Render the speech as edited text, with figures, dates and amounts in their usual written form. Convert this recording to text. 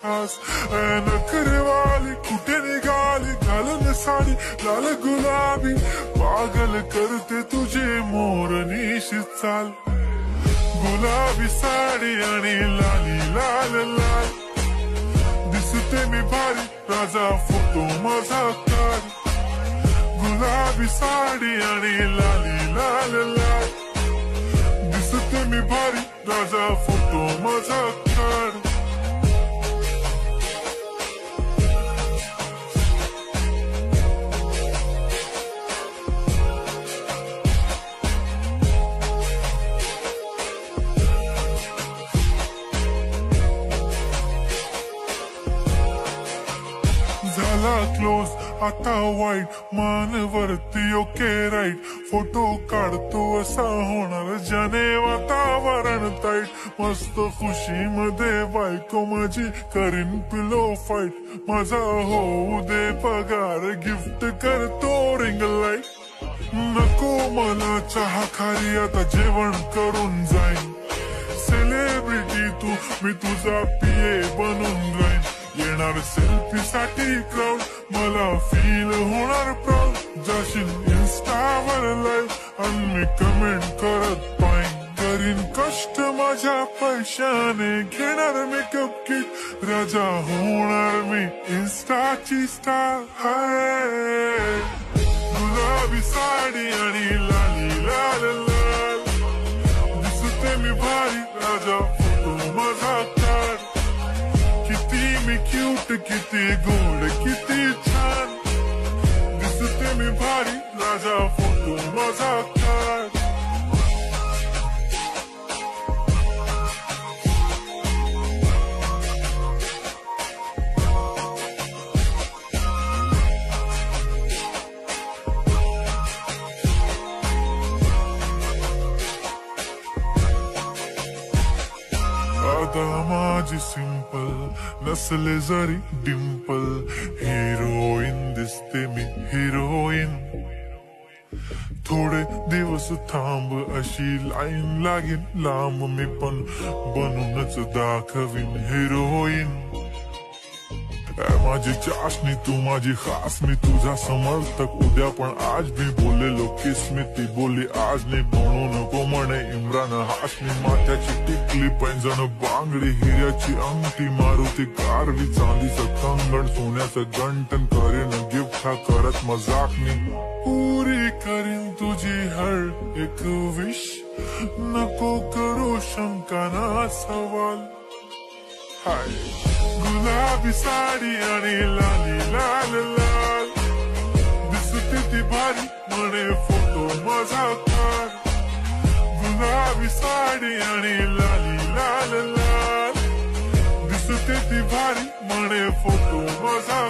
खास नखरेवाली कुठे निघाली घालून साडी लाल गुलाबी पागल करते तुझे मोरनीशी चाल गुलाबी साडी आणि लाली लाल लाल दिसते मी भारी राजा फोटो माझा काढ गुलाबी साडी आणि लाली लाल लाल दिसते मी भारी राजा फोटो माझा काढ झाला क्लोज आता वाईट मानवरती ओके राईट फोटो काढतो असा होणार ज्याने वातावरण ताईट मस्त खुशी मध्ये बायको माझी करीन पिलो फाईट माझा होऊ दे पगार गिफ्ट करतो रिंग लाईट नको मला चहा खारी आता जेवण करून जाईन सेलिब्रिटी तू मी तुझा पिये बनून राहीन येणार सेल्फी साठी क्राऊड मला फील होणार प्राऊड जाशील इन्स्टावर लाईव्ह आणि मी कमेंट करत पाईन करीन कष्ट माझ्या पैशाने घेणार मेकअप किट राजा होणार मी इन्स्टाची स्टार हाय गुलाबी साडी आणि लाली लाल लाल दिसते मी भारी राजा फोटो माझा काढ किती मी क्यूट किती गोड किती छान दिसते मी भारी राजा फोटो माझा काढ आता माझी सिंपल नसले जरी डिंपल हिरोईन दिसते मी हिरोईन थोडे दिवस थांब अशी लाईन लागेल लांब मी पण बनूनच दाखवीन हिरोईन माझी चाशनी तू माझी खास मी तुझा समर्थक उद्या पण आज मी बोललेलो किस्मी ती बोली आज नाही म्हणू नको म्हणे इम्रान हाशमी माथ्याची टिकली पैंजण बांगडी हिऱ्याची अंगठी मारुती कारवी चांदीचं कंगण सोन्याचं गंटन करेन गिफ्ट हा करत मजाकनी पुरी करीन तुझी हर एक विश नको करू शंका ना सवाल हाय गुलाबी साडी आणि लाली लाल लाल दिसते ती भारी म्हणे फोटो माझा काढ गुलाबी साडी आणि लाली लाल लाल दिसते ती भारी म्हणे फोटो माझा